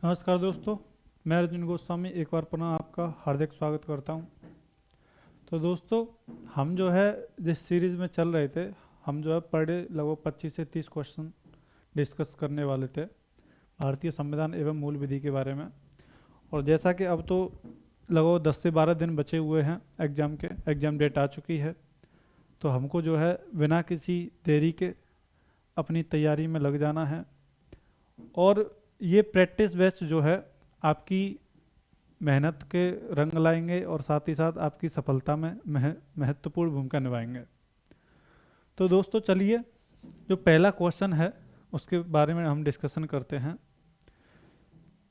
नमस्कार दोस्तों, मैं अर्जुन गोस्वामी एक बार पुनः आपका हार्दिक स्वागत करता हूं। तो दोस्तों, हम जो है जिस सीरीज़ में चल रहे थे, हम जो है पर डे लगभग 25 से 30 क्वेश्चन डिस्कस करने वाले थे भारतीय संविधान एवं मूल विधि के बारे में। और जैसा कि अब तो लगभग 10 से 12 दिन बचे हुए हैं एग्ज़ाम डेट आ चुकी है। तो हमको जो है बिना किसी देरी के अपनी तैयारी में लग जाना है। और ये प्रैक्टिस बैच जो है आपकी मेहनत के रंग लाएंगे और साथ ही साथ आपकी सफलता में महत्वपूर्ण भूमिका निभाएंगे। तो दोस्तों चलिए, जो पहला क्वेश्चन है उसके बारे में हम डिस्कशन करते हैं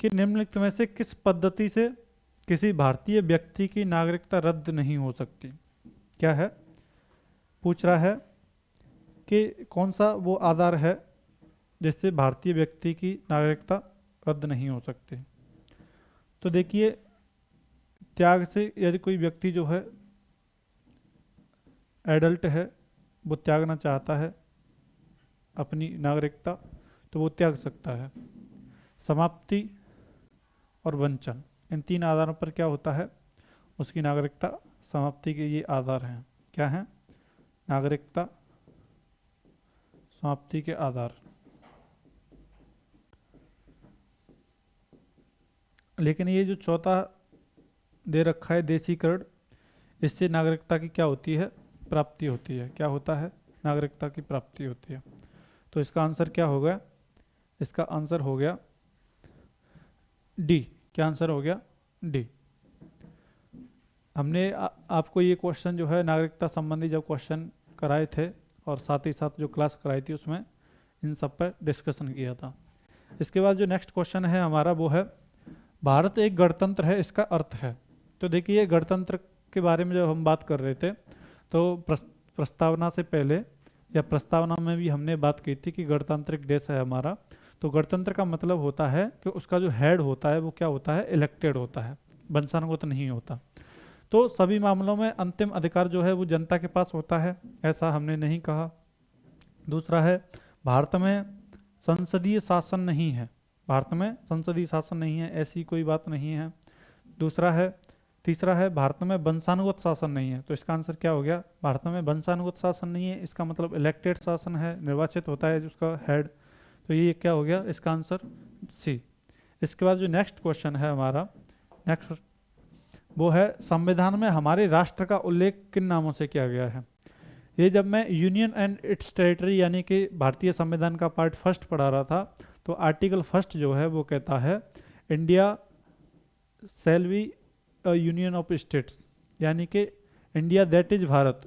कि निम्नलिखित में से किस पद्धति से किसी भारतीय व्यक्ति की नागरिकता रद्द नहीं हो सकती। क्या है, पूछ रहा है कि कौन सा वो आधार है जिससे भारतीय व्यक्ति की नागरिकता रद्द नहीं हो सकती। तो देखिए, त्याग से यदि कोई व्यक्ति जो है एडल्ट है, वो त्यागना चाहता है अपनी नागरिकता, तो वो त्याग सकता है। समाप्ति और वंचन, इन तीन आधारों पर क्या होता है, उसकी नागरिकता समाप्ति के ये आधार हैं। क्या हैं, नागरिकता समाप्ति के आधार। लेकिन ये जो चौथा दे रखा है देशीकरण, इससे नागरिकता की क्या होती है, प्राप्ति होती है। क्या होता है, नागरिकता की प्राप्ति होती है। तो इसका आंसर क्या हो गया, इसका आंसर हो गया डी। क्या आंसर हो गया, डी। हमने आपको ये क्वेश्चन जो है नागरिकता संबंधी जब क्वेश्चन कराए थे और साथ ही साथ जो क्लास कराई थी उसमें इन सब पर डिस्कशन किया था। इसके बाद जो नेक्स्ट क्वेश्चन है हमारा वो है, भारत एक गणतंत्र है, इसका अर्थ है। तो देखिए, गणतंत्र के बारे में जब हम बात कर रहे थे तो प्रस्तावना से पहले या प्रस्तावना में भी हमने बात की थी कि गणतांत्रिक देश है हमारा। तो गणतंत्र का मतलब होता है कि उसका जो हेड होता है वो क्या होता है, इलेक्टेड होता है, वंशानुगत नहीं होता। तो सभी मामलों में अंतिम अधिकार जो है वो जनता के पास होता है, ऐसा हमने नहीं कहा। दूसरा है, भारत में संसदीय शासन नहीं है। भारत में संसदीय शासन नहीं है, ऐसी कोई बात नहीं है। दूसरा है, तीसरा है, भारत में वंशानुगत शासन नहीं है। तो इसका आंसर क्या हो गया, भारत में वंशानुगत शासन नहीं है, इसका मतलब इलेक्टेड शासन है, निर्वाचित होता है जिसका हेड। तो ये क्या हो गया, इसका आंसर सी। इसके बाद जो नेक्स्ट क्वेश्चन है हमारा, नेक्स्ट वो है, संविधान में हमारे राष्ट्र का उल्लेख किन नामों से किया गया है। ये जब मैं यूनियन एंड इट्स टेरिटरी यानी कि भारतीय संविधान का पार्ट फर्स्ट पढ़ा रहा था, तो आर्टिकल फर्स्ट जो है वो कहता है India shall be union of states, यानी कि इंडिया दैट इज भारत।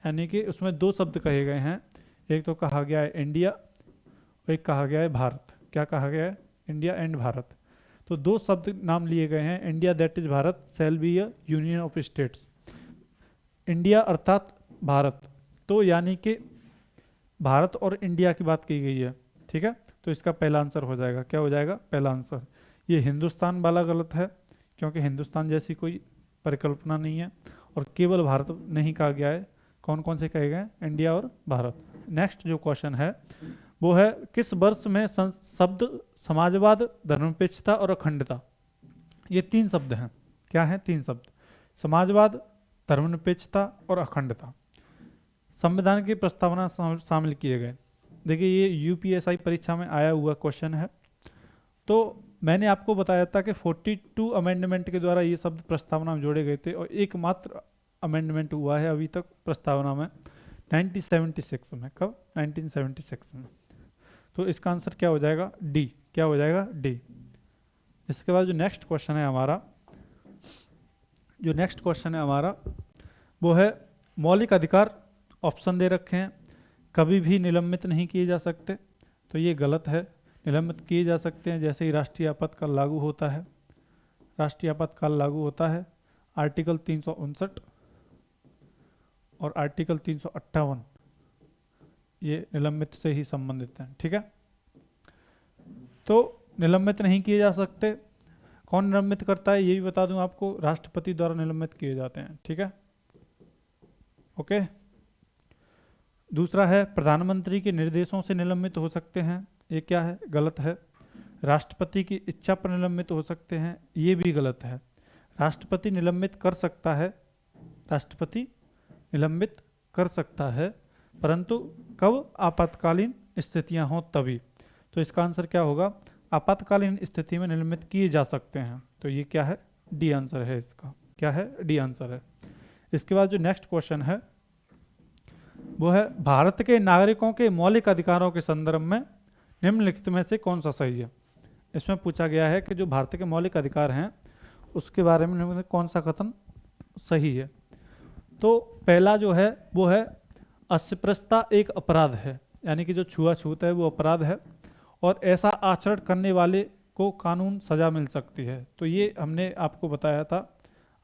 यानी कि उसमें दो शब्द कहे गए हैं, एक तो कहा गया है इंडिया और एक कहा गया है भारत। क्या कहा गया है, इंडिया एंड भारत। तो दो शब्द नाम लिए गए हैं, India that is Bharat shall be a union of states. India अर्थात भारत, तो यानी कि भारत और इंडिया की बात की गई है, ठीक है। तो इसका पहला आंसर हो जाएगा, क्या हो जाएगा, पहला आंसर। ये हिंदुस्तान वाला गलत है, क्योंकि हिंदुस्तान जैसी कोई परिकल्पना नहीं है, और केवल भारत नहीं कहा गया है। कौन कौन से कहे गए, इंडिया और भारत। नेक्स्ट जो क्वेश्चन है वो है, किस वर्ष में शब्द समाजवाद, धर्मनिरपेक्षता और अखंडता, ये तीन शब्द हैं। क्या है, तीन शब्द, समाजवाद, धर्मनिरपेक्षता और अखंडता, संविधान की प्रस्तावना शामिल किए गए। देखिए, ये यूपीएसआई परीक्षा में आया हुआ क्वेश्चन है। तो मैंने आपको बताया था कि 42 अमेंडमेंट के द्वारा ये शब्द प्रस्तावना में जोड़े गए थे, और एकमात्र अमेंडमेंट हुआ है अभी तक प्रस्तावना में 1976 में। कब, 1976 में। तो इसका आंसर क्या हो जाएगा, डी। क्या हो जाएगा, डी। इसके बाद जो नेक्स्ट क्वेश्चन है हमारा, जो नेक्स्ट क्वेश्चन है हमारा वो है, मौलिक अधिकार ऑप्शन दे रखे हैं, कभी भी निलंबित नहीं किए जा सकते। तो ये गलत है, निलंबित किए जा सकते हैं जैसे ही राष्ट्रीय आपातकाल लागू होता है। राष्ट्रीय आपातकाल लागू होता है, आर्टिकल 359 और आर्टिकल 358 ये निलंबित से ही संबंधित हैं, ठीक है। तो निलंबित नहीं किए जा सकते, कौन निलंबित करता है ये भी बता दूं आपको, राष्ट्रपति द्वारा निलंबित किए जाते हैं, ठीक है, ओके। दूसरा है, प्रधानमंत्री के निर्देशों से निलंबित हो सकते हैं, ये क्या है, गलत है। राष्ट्रपति की इच्छा पर निलंबित हो सकते हैं, ये भी गलत है। राष्ट्रपति निलंबित कर सकता है, राष्ट्रपति निलंबित कर सकता है, परंतु कब? आपातकालीन स्थितियां हों तभी। तो इसका आंसर क्या होगा? आपातकालीन स्थिति में निलंबित किए जा सकते हैं। तो ये क्या है? डी आंसर है इसका। क्या है? डी आंसर है। इसके बाद जो नेक्स्ट क्वेश्चन है वो है भारत के नागरिकों के मौलिक अधिकारों के संदर्भ में निम्नलिखित में से कौन सा सही है। इसमें पूछा गया है कि जो भारत के मौलिक अधिकार हैं उसके बारे में कौन सा कथन सही है। तो पहला जो है वो है अस्पृश्यता एक अपराध है, यानी कि जो छुआछूत है वो अपराध है और ऐसा आचरण करने वाले को कानून सजा मिल सकती है। तो ये हमने आपको बताया था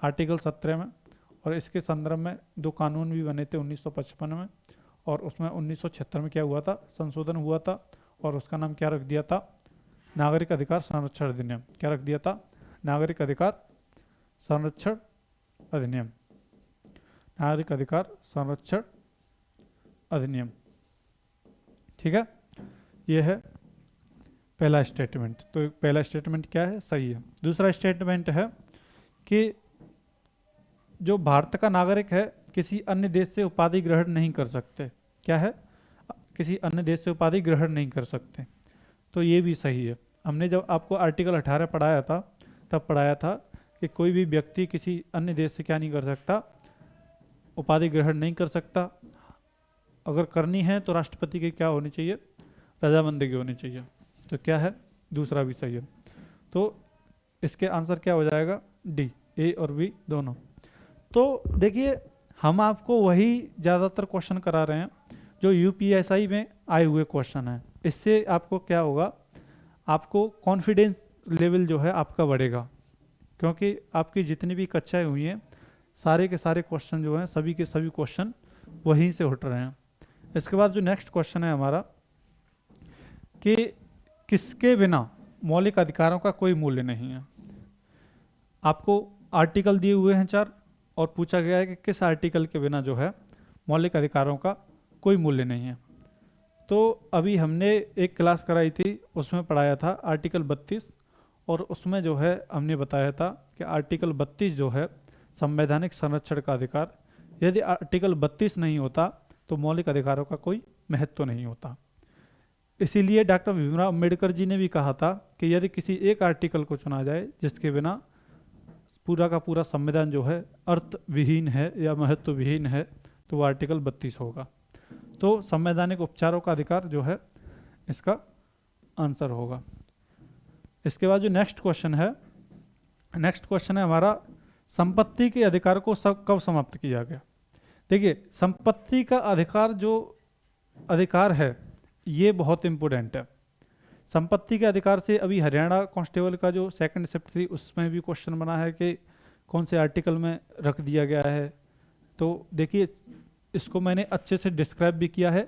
आर्टिकल 17 में, और इसके संदर्भ में दो कानून भी बने थे 1955 में, और उसमें 1976 में क्या हुआ था? संशोधन हुआ था, और उसका नाम क्या रख दिया था? नागरिक अधिकार संरक्षण अधिनियम। क्या रख दिया था? नागरिक अधिकार संरक्षण अधिनियम। नागरिक अधिकार संरक्षण अधिनियम। ठीक है, यह है पहला स्टेटमेंट। तो पहला स्टेटमेंट क्या है? सही है। दूसरा स्टेटमेंट है कि जो भारत का नागरिक है किसी अन्य देश से उपाधि ग्रहण नहीं कर सकते। क्या है? किसी अन्य देश से उपाधि ग्रहण नहीं कर सकते। तो ये भी सही है। हमने जब आपको आर्टिकल 18 पढ़ाया था तब पढ़ाया था कि कोई भी व्यक्ति किसी अन्य देश से क्या नहीं कर सकता? उपाधि ग्रहण नहीं कर सकता। अगर करनी है तो राष्ट्रपति की क्या होनी चाहिए? रजामंदी होनी चाहिए। तो क्या है? दूसरा भी सही है। तो इसके आंसर क्या हो जाएगा? डी, ए और बी दोनों। तो देखिए हम आपको वही ज़्यादातर क्वेश्चन करा रहे हैं जो यूपीएससी में आए हुए क्वेश्चन हैं। इससे आपको क्या होगा? आपको कॉन्फिडेंस लेवल जो है आपका बढ़ेगा, क्योंकि आपकी जितनी भी कक्षाएं हुई हैं सारे के सारे क्वेश्चन जो हैं सभी के सभी क्वेश्चन वहीं से उठ रहे हैं। इसके बाद जो नेक्स्ट क्वेश्चन है हमारा कि किसके बिना मौलिक अधिकारों का कोई मूल्य नहीं है। आपको आर्टिकल दिए हुए हैं 4 और पूछा गया है कि किस आर्टिकल के बिना जो है मौलिक अधिकारों का कोई मूल्य नहीं है। तो अभी हमने एक क्लास कराई थी, उसमें पढ़ाया था आर्टिकल 32, और उसमें जो है हमने बताया था कि आर्टिकल 32 जो है संवैधानिक संरक्षण का अधिकार, यदि आर्टिकल 32 नहीं होता तो मौलिक अधिकारों का कोई महत्व नहीं होता। इसीलिए डॉक्टर भीमराव अम्बेडकर जी ने भी कहा था कि यदि किसी एक आर्टिकल को चुना जाए जिसके बिना पूरा का पूरा संविधान जो है अर्थ विहीन है या महत्व विहीन है, तो वो आर्टिकल 32 होगा। तो संवैधानिक उपचारों का अधिकार जो है इसका आंसर होगा। इसके बाद जो नेक्स्ट क्वेश्चन है हमारा संपत्ति के अधिकार को कब समाप्त किया गया। देखिए संपत्ति का अधिकार जो अधिकार है ये बहुत इंपॉर्टेंट है। संपत्ति के अधिकार से अभी हरियाणा कांस्टेबल का जो सेकंड शिफ्ट थी उसमें भी क्वेश्चन बना है कि कौन से आर्टिकल में रख दिया गया है। तो देखिए इसको मैंने अच्छे से डिस्क्राइब भी किया है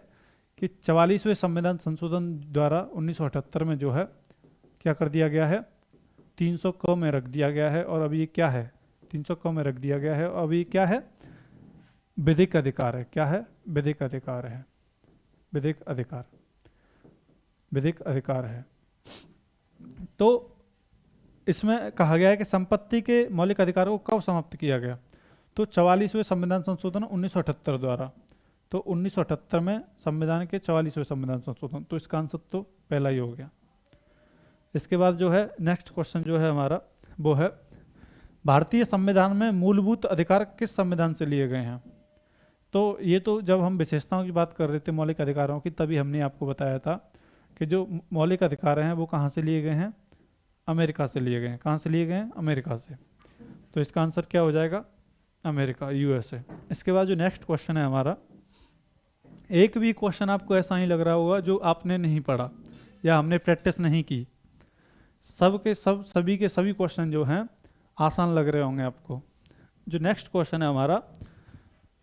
कि 44वें संविधान संशोधन द्वारा 1978 में जो है क्या कर दिया गया है? 300 क में रख दिया गया है, और अभी ये क्या है? 300 क में रख दिया गया है, और अभी क्या है? विधिक अधिकार है। क्या है? विधिक अधिकार है। विधिक अधिकार, विधिक अधिकार है। तो इसमें कहा गया है कि संपत्ति के मौलिक अधिकारों को कब समाप्त किया गया? तो 44वें संविधान संशोधन 1978 द्वारा। तो 1978 में संविधान के 44वें संविधान संशोधन, तो इसका आंसर तो पहला ही हो गया। इसके बाद जो है नेक्स्ट क्वेश्चन जो है हमारा वो है भारतीय संविधान में मूलभूत अधिकार किस संविधान से लिए गए हैं। तो ये तो जब हम विशेषताओं की बात कर रहे थे मौलिक अधिकारों की तभी हमने आपको बताया था कि जो मौलिक अधिकार हैं वो कहाँ से लिए गए हैं? अमेरिका से लिए गए हैं। कहाँ से लिए गए हैं? अमेरिका से। तो इसका आंसर क्या हो जाएगा? America, USA. इसके बाद जो नेक्स्ट क्वेश्चन है हमारा, एक भी क्वेश्चन आपको ऐसा नहीं लग रहा होगा जो आपने नहीं पढ़ा या हमने प्रैक्टिस नहीं की। सभी के सभी क्वेश्चन जो हैं आसान लग रहे होंगे आपको। जो नेक्स्ट क्वेश्चन है हमारा,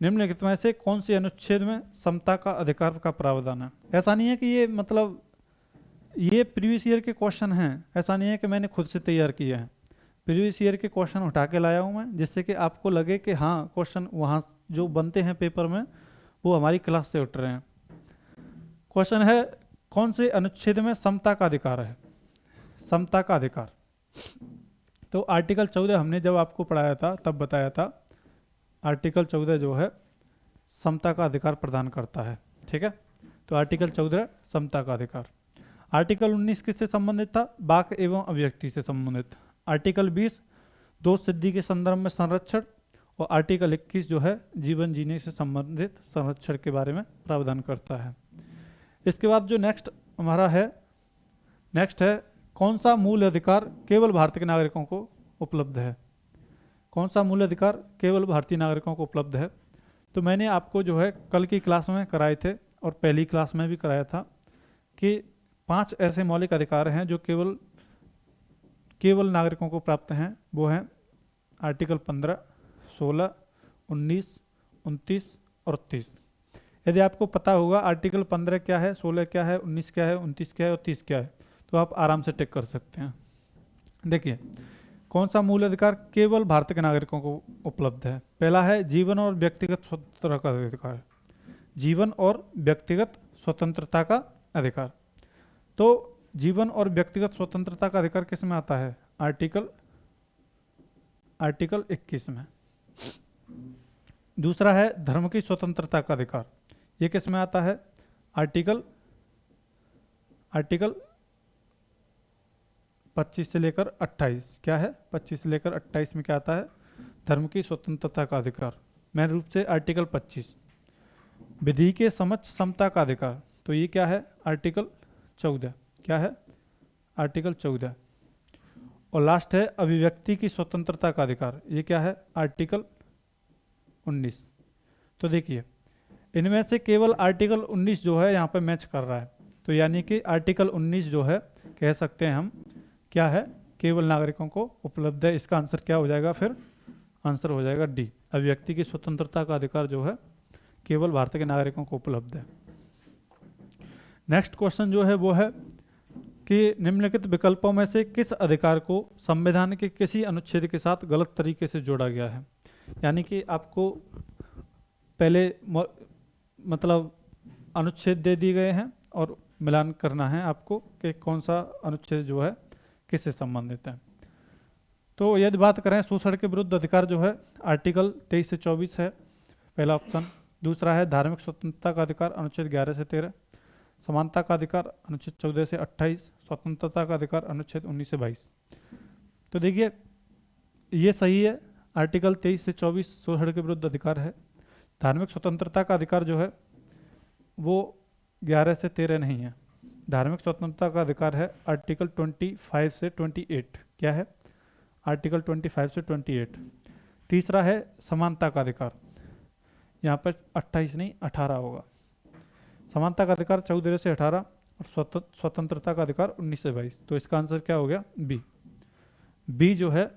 निम्नलिखित में से कौन से अनुच्छेद में समता का अधिकार का प्रावधान है। ऐसा नहीं है कि ये मतलब ये प्रीवियस ईयर के क्वेश्चन हैं, ऐसा नहीं है कि मैंने खुद से तैयार किए हैं। प्रीवियस ईयर के क्वेश्चन उठा के लाया हूँ मैं, जिससे कि आपको लगे कि हाँ क्वेश्चन वहाँ जो बनते हैं पेपर में वो हमारी क्लास से उठ रहे हैं। क्वेश्चन है कौन से अनुच्छेद में समता का अधिकार है। समता का अधिकार। तो आर्टिकल 14 हमने जब आपको पढ़ाया था तब बताया था आर्टिकल 14 जो है समता का अधिकार प्रदान करता है। ठीक है, तो आर्टिकल 14 समता का अधिकार। आर्टिकल 19 किससे संबंधित था? वाक एवं अभिव्यक्ति से संबंधित। आर्टिकल 20 दोष सिद्धि के संदर्भ में संरक्षण, और आर्टिकल 21 जो है जीवन जीने से संबंधित संरक्षण के बारे में प्रावधान करता है। इसके बाद जो नेक्स्ट हमारा है, नेक्स्ट है कौन सा मूल अधिकार केवल भारतीय के नागरिकों को उपलब्ध है? कौन सा मूल अधिकार केवल भारतीय नागरिकों को उपलब्ध है? तो मैंने आपको जो है कल की क्लास में कराए थे और पहली क्लास में भी कराया था कि 5 ऐसे मौलिक अधिकार हैं जो केवल नागरिकों को प्राप्त हैं। वो हैं आर्टिकल 15, 16, 19, 29 और 30। यदि आपको पता होगा आर्टिकल 15 क्या है, 16 क्या है, 19 क्या है, 29 क्या है और 30 क्या है, तो आप आराम से टिक कर सकते हैं। देखिए कौन सा मूल अधिकार केवल भारत के नागरिकों को उपलब्ध है? पहला है जीवन और व्यक्तिगत स्वतंत्रता का अधिकार। जीवन और व्यक्तिगत स्वतंत्रता का अधिकार। तो जीवन और व्यक्तिगत स्वतंत्रता का अधिकार किस में आता है? आर्टिकल 21 में। दूसरा है धर्म की स्वतंत्रता का अधिकार। ये किस में आता है? आर्टिकल 25 से लेकर 28। क्या है? 25 से लेकर 28 में क्या आता है? धर्म की स्वतंत्रता का अधिकार। मेन रूप से आर्टिकल 25। विधि के समक्ष समता का अधिकार, तो ये क्या है? आर्टिकल 14। क्या है? आर्टिकल 14। और लास्ट है अभिव्यक्ति की स्वतंत्रता का अधिकार। ये क्या है? आर्टिकल 19। तो देखिए इनमें से केवल आर्टिकल 19 जो है यहाँ पे मैच कर रहा है, तो यानी कि आर्टिकल 19 जो है कह सकते हैं हम क्या है? केवल नागरिकों को उपलब्ध है। इसका आंसर क्या हो जाएगा फिर? आंसर हो जाएगा डी, अभिव्यक्ति की स्वतंत्रता का अधिकार जो है केवल भारत के नागरिकों को उपलब्ध है। नेक्स्ट क्वेश्चन जो है वो है कि निम्नलिखित विकल्पों में से किस अधिकार को संविधान के किसी अनुच्छेद के साथ गलत तरीके से जोड़ा गया है? यानी कि आपको पहले मतलब अनुच्छेद दे दिए गए हैं और मिलान करना है आपको कि कौन सा अनुच्छेद जो है किससे संबंधित है। तो यदि बात करें शोषण के विरुद्ध अधिकार जो है आर्टिकल 23 से 24 है, पहला ऑप्शन। दूसरा है धार्मिक स्वतंत्रता का अधिकार अनुच्छेद 11 से 13। समानता का अधिकार अनुच्छेद 14 से 28। स्वतंत्रता का अधिकार अनुच्छेद 19 से 22। तो देखिए ये सही है, आर्टिकल 23 से 24 शोषण के विरुद्ध अधिकार है। धार्मिक स्वतंत्रता का अधिकार जो है वो 11 से 13 नहीं है। धार्मिक स्वतंत्रता का अधिकार है आर्टिकल 25 से 28। क्या है? आर्टिकल 25 से 28। तीसरा है समानता का अधिकार, यहाँ पर 28 नहीं 18 होगा। समानता का अधिकार 14 से 18 और स्वतंत्रता का अधिकार 19 से 22। तो इसका आंसर क्या हो गया? बी जो है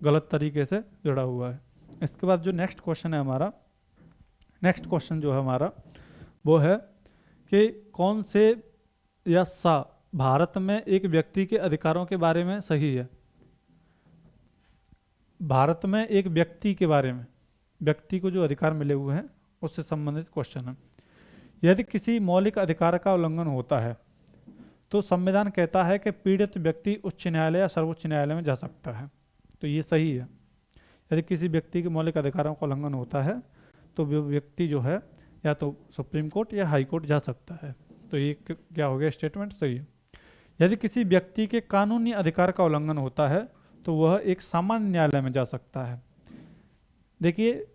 गलत तरीके से जुड़ा हुआ है। इसके बाद जो नेक्स्ट क्वेश्चन है हमारा, नेक्स्ट क्वेश्चन जो है हमारा वो है कि कौन से या सा भारत में एक व्यक्ति के अधिकारों के बारे में सही है? भारत में एक व्यक्ति के बारे में, व्यक्ति को जो अधिकार मिले हुए हैं उससे संबंधित क्वेश्चन है। यदि किसी मौलिक अधिकार का उल्लंघन होता है तो संविधान कहता है कि पीड़ित व्यक्ति उच्च न्यायालय या सर्वोच्च न्यायालय में जा सकता है। तो ये सही है। यदि किसी व्यक्ति के मौलिक अधिकारों का उल्लंघन होता है तो वो व्यक्ति जो है या तो सुप्रीम कोर्ट या हाई कोर्ट जा सकता है। तो ये क्या हो गया? स्टेटमेंट सही है। यदि किसी व्यक्ति के कानूनी अधिकार का उल्लंघन होता है तो वह एक सामान्य न्यायालय में जा सकता है। देखिए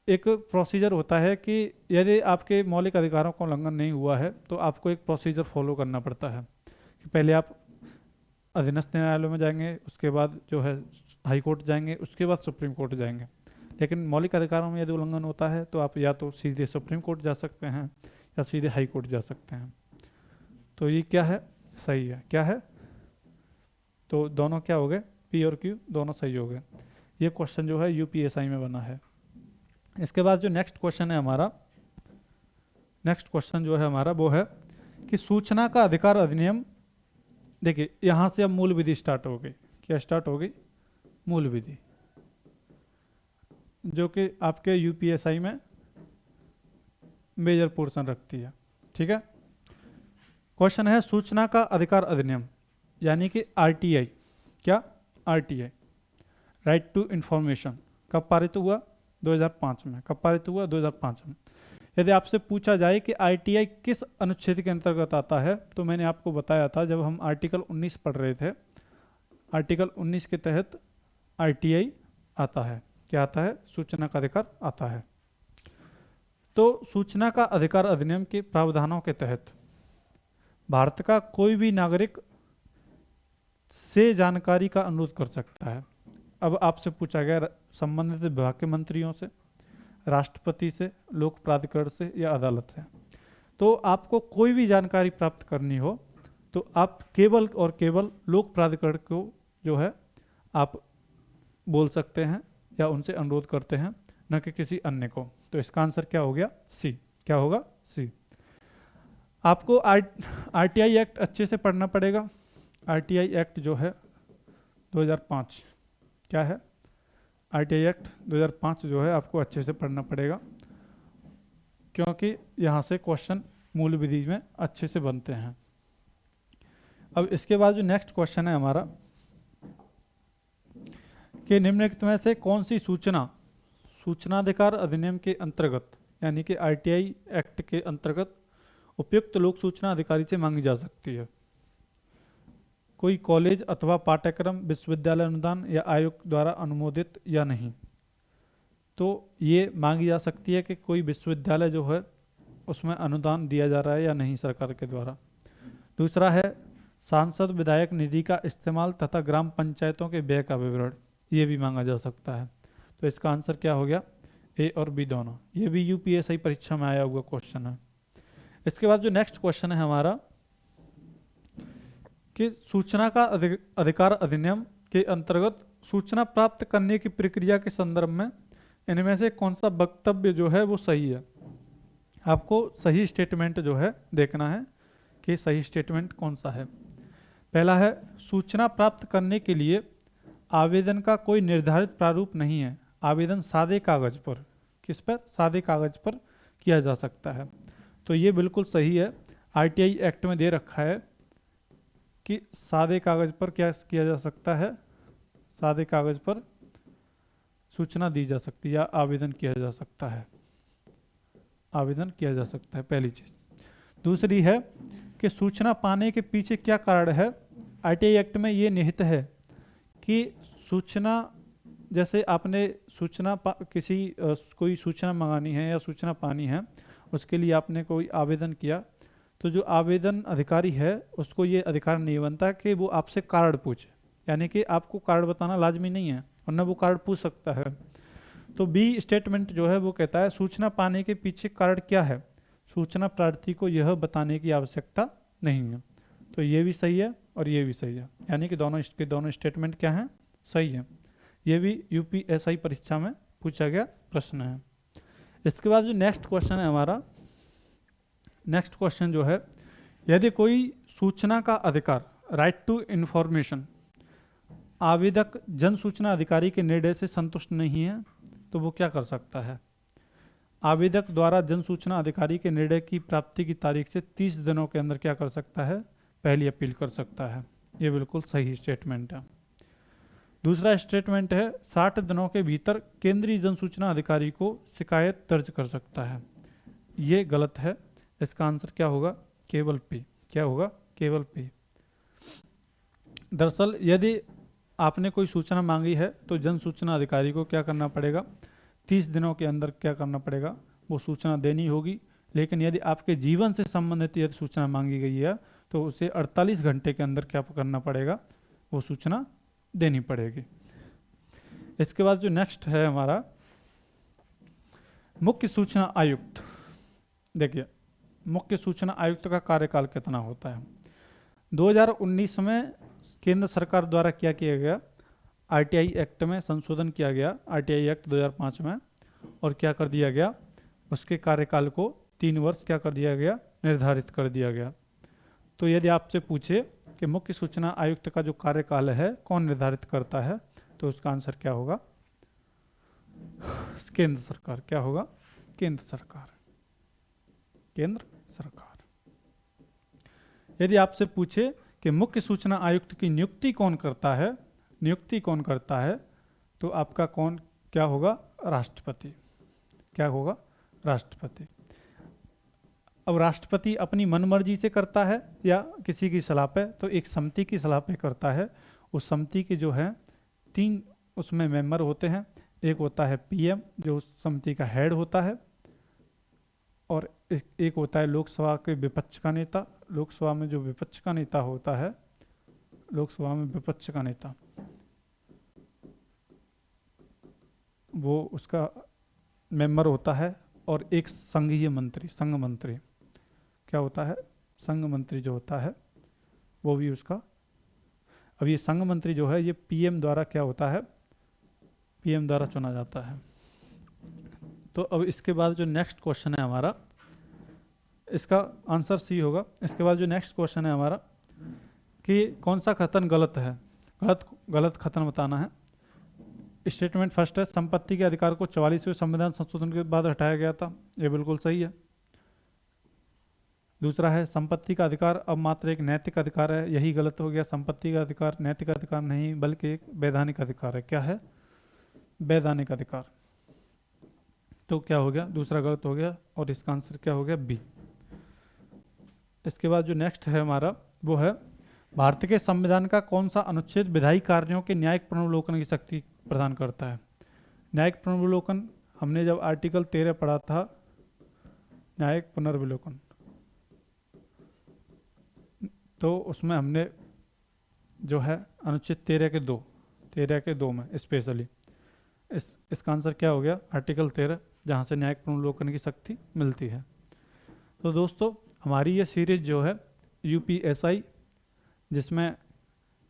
एक प्रोसीजर होता है कि यदि आपके मौलिक अधिकारों का उल्लंघन नहीं हुआ है तो आपको एक प्रोसीजर फॉलो करना पड़ता है कि पहले आप अधीनस्थ न्यायालय में जाएंगे, उसके बाद जो है हाई कोर्ट जाएंगे, उसके बाद सुप्रीम कोर्ट जाएंगे। लेकिन मौलिक अधिकारों में यदि उल्लंघन होता है तो आप या तो सीधे सुप्रीम कोर्ट जा सकते हैं या सीधे हाई कोर्ट जा सकते हैं। तो ये क्या है? सही है। क्या है? तो दोनों क्या हो गए? पी और क्यू दोनों सही हो गए। ये क्वेश्चन जो है यूपीएसआई में बना है। इसके बाद जो नेक्स्ट क्वेश्चन है हमारा, नेक्स्ट क्वेश्चन जो है हमारा वो है कि सूचना का अधिकार अधिनियम। देखिए यहाँ से अब मूल विधि स्टार्ट हो गई। क्या स्टार्ट हो गई? मूल विधि, जो कि आपके यूपीएसआई में मेजर पोर्शन रखती है। ठीक है, क्वेश्चन है सूचना का अधिकार अधिनियम यानी कि आरटीआई, क्या आरटीआई, राइट टू इंफॉर्मेशन, कब पारित हुआ? 2005 में। कब पारित हुआ? 2005 में। यदि आपसे पूछा जाए कि आरटीआई किस अनुच्छेद के अंतर्गत आता है, तो मैंने आपको बताया था जब हम आर्टिकल 19 पढ़ रहे थे, आर्टिकल 19 के तहत आरटीआई आता है। क्या आता है? सूचना का अधिकार आता है। तो सूचना का अधिकार अधिनियम के प्रावधानों के तहत भारत का कोई भी नागरिक से जानकारी का अनुरोध कर सकता है। अब आपसे पूछा गया संबंधित विभाग के मंत्रियों से, राष्ट्रपति से, लोक प्राधिकरण से या अदालत से। तो आपको कोई भी जानकारी प्राप्त करनी हो तो आप केवल और केवल लोक प्राधिकरण को जो है आप बोल सकते हैं या उनसे अनुरोध करते हैं, न कि किसी अन्य को। तो इसका आंसर क्या हो गया? सी। क्या होगा? सी। आपको आरटीआई एक्ट अच्छे से पढ़ना पड़ेगा। आरटीआई एक्ट जो है 2005, क्या है? आरटीआई एक्ट 2005 जो है आपको अच्छे से पढ़ना पड़ेगा, क्योंकि यहाँ से क्वेश्चन मूल विधि में अच्छे से बनते हैं। अब इसके बाद जो नेक्स्ट क्वेश्चन है हमारा कि निम्नलिखित में से कौन सी सूचना सूचनाधिकार अधिनियम के अंतर्गत यानी कि आरटीआई एक्ट के अंतर्गत उपयुक्त लोक सूचना अधिकारी से मांगी जा सकती है? कोई कॉलेज अथवा पाठ्यक्रम विश्वविद्यालय अनुदान या आयोग द्वारा अनुमोदित या नहीं। तो ये मांगी जा सकती है कि कोई विश्वविद्यालय जो है उसमें अनुदान दिया जा रहा है या नहीं सरकार के द्वारा। दूसरा है सांसद विधायक निधि का इस्तेमाल तथा ग्राम पंचायतों के व्यय का विवरण, ये भी मांगा जा सकता है। तो इसका आंसर क्या हो गया? ए और बी दोनों। ये भी यूपीएससी परीक्षा में आया हुआ क्वेश्चन है। इसके बाद जो नेक्स्ट क्वेश्चन है हमारा कि सूचना का अधिकार अधिनियम के अंतर्गत सूचना प्राप्त करने की प्रक्रिया के संदर्भ में इनमें से कौन सा वक्तव्य जो है वो सही है? आपको सही स्टेटमेंट जो है देखना है कि सही स्टेटमेंट कौन सा है। पहला है सूचना प्राप्त करने के लिए आवेदन का कोई निर्धारित प्रारूप नहीं है। आवेदन सादे कागज पर, किस पर? सादे कागज पर किया जा सकता है। तो ये बिल्कुल सही है। आरटीआई एक्ट में दे रखा है कि सादे कागज पर क्या किया जा सकता है? सादे कागज पर सूचना दी जा सकती है या आवेदन किया जा सकता है। आवेदन किया जा सकता है, पहली चीज। दूसरी है कि सूचना पाने के पीछे क्या कारण है। आरटीआई एक्ट में ये निहित है कि सूचना, जैसे आपने सूचना कोई सूचना मंगानी है या सूचना पानी है, उसके लिए आपने कोई आवेदन किया, तो जो आवेदन अधिकारी है उसको ये अधिकार नहीं बनता कि वो आपसे कारण पूछे, यानी कि आपको कारण बताना लाजमी नहीं है, वरना वो कारण पूछ सकता है। तो बी स्टेटमेंट जो है वो कहता है सूचना पाने के पीछे कारण क्या है, सूचना प्रार्थी को यह बताने की आवश्यकता नहीं है। तो ये भी सही है और ये भी सही है, यानी कि दोनों इसके दोनों स्टेटमेंट क्या हैं? सही है। ये भी यूपीएससी परीक्षा में पूछा गया प्रश्न है। इसके बाद जो नेक्स्ट क्वेश्चन है हमारा, नेक्स्ट क्वेश्चन जो है, यदि कोई सूचना का अधिकार, राइट टू इंफॉर्मेशन, आवेदक जन सूचना अधिकारी के निर्णय से संतुष्ट नहीं है, तो वो क्या कर सकता है? आवेदक द्वारा जन सूचना अधिकारी के निर्णय की प्राप्ति की तारीख से 30 दिनों के अंदर क्या कर सकता है? पहली अपील कर सकता है। ये बिल्कुल सही स्टेटमेंट है। दूसरा स्टेटमेंट है 60 दिनों के भीतर केंद्रीय जन सूचना अधिकारी को शिकायत दर्ज कर सकता है। ये गलत है। इसका आंसर क्या होगा? केवल पी। क्या होगा? केवल पी। दरअसल यदि आपने कोई सूचना मांगी है तो जन सूचना अधिकारी को क्या करना पड़ेगा? 30 दिनों के अंदर क्या करना पड़ेगा? वो सूचना देनी होगी। लेकिन यदि आपके जीवन से संबंधित यदि सूचना मांगी गई है तो उसे 48 घंटे के अंदर क्या करना पड़ेगा? वो सूचना देनी पड़ेगी। इसके बाद जो नेक्स्ट है हमारा, मुख्य सूचना आयुक्त। देखिए, मुख्य सूचना आयुक्त का कार्यकाल कितना होता है? 2019 में केंद्र सरकार द्वारा क्या किया गया? आरटीआई एक्ट में संशोधन किया गया, आरटीआई एक्ट 2005 में, और क्या कर दिया गया? उसके कार्यकाल को 3 वर्ष क्या कर दिया गया? निर्धारित कर दिया गया। तो यदि आपसे पूछे कि मुख्य सूचना आयुक्त का जो कार्यकाल है कौन निर्धारित करता है, तो उसका आंसर क्या होगा? केंद्र सरकार। क्या होगा? केंद्र सरकार। केंद्र सरकार। यदि आपसे पूछे कि मुख्य सूचना आयुक्त की नियुक्ति कौन करता है, नियुक्ति कौन करता है, तो आपका कौन क्या होगा, राष्ट्रपति। क्या होगा, राष्ट्रपति। अब राष्ट्रपति अपनी मनमर्जी से करता है या किसी की सलाह पे, तो एक समिति की सलाह पे करता है। उस समिति के जो है 3 उसमें मेंबर होते हैं। एक होता है पीएम जो उस समिति का हेड होता है, और एक होता है लोकसभा के विपक्ष का नेता। लोकसभा में जो विपक्ष का नेता होता है, लोकसभा में विपक्ष का नेता, वो उसका मेंबर होता है। और एक संघीय मंत्री, संघ मंत्री क्या होता है, संघ मंत्री जो होता है वो भी उसका। अब ये संघ मंत्री जो है ये पीएम द्वारा क्या होता है, पीएम द्वारा चुना जाता है। तो अब इसके बाद जो नेक्स्ट क्वेश्चन है हमारा, इसका आंसर सी होगा। इसके बाद जो नेक्स्ट क्वेश्चन है हमारा कि कौन सा कथन गलत है, गलत कथन बताना है। स्टेटमेंट फर्स्ट है, संपत्ति के अधिकार को 44वें संविधान संशोधन के बाद हटाया गया था, ये बिल्कुल सही है। दूसरा है, संपत्ति का अधिकार अब मात्र एक नैतिक अधिकार है, यही गलत हो गया। संपत्ति का अधिकार नैतिक अधिकार नहीं बल्कि एक वैधानिक अधिकार है। क्या है, वैधानिक अधिकार। तो क्या हो गया, दूसरा गलत हो गया और इसका आंसर क्या हो गया, बी। इसके बाद जो नेक्स्ट है हमारा वो है, भारत के संविधान का कौन सा अनुच्छेद विधायी कार्यों के न्यायिक पुनर्विलोकन की शक्ति प्रदान करता है। न्यायिक पुनर्विलोकन हमने जब आर्टिकल 13 पढ़ा था, न्यायिक पुनर्विलोकन, तो उसमें हमने जो है अनुच्छेद 13 के 2 में स्पेशली इसका आंसर क्या हो गया, आर्टिकल 13, जहाँ से न्यायिक पुनर्विलोकन की शक्ति मिलती है। तो दोस्तों हमारी ये सीरीज जो है यूपीएसआई, जिसमें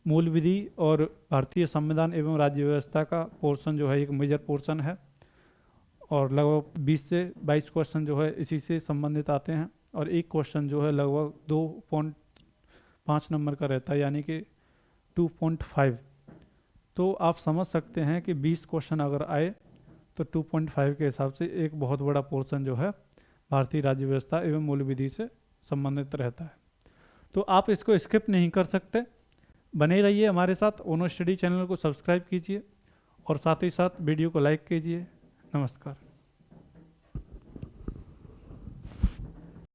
मूल विधि और भारतीय संविधान एवं राज्य व्यवस्था का पोर्शन जो है एक मेजर पोर्शन है, और लगभग 20 से 22 क्वेश्चन जो है इसी से संबंधित आते हैं, और एक क्वेश्चन जो है लगभग 2.5 नंबर का रहता है, यानी कि 2.5। तो आप समझ सकते हैं कि 20 क्वेश्चन अगर आए तो 2.5 के हिसाब से एक बहुत बड़ा पोर्शन जो है भारतीय राज्य व्यवस्था एवं मूल विधि से संबंधित रहता है। तो आप इसको स्किप नहीं कर सकते, बने रहिए हमारे साथ। ओनो स्टडी चैनल को सब्सक्राइब कीजिए और साथ ही साथ वीडियो को लाइक कीजिए। नमस्कार।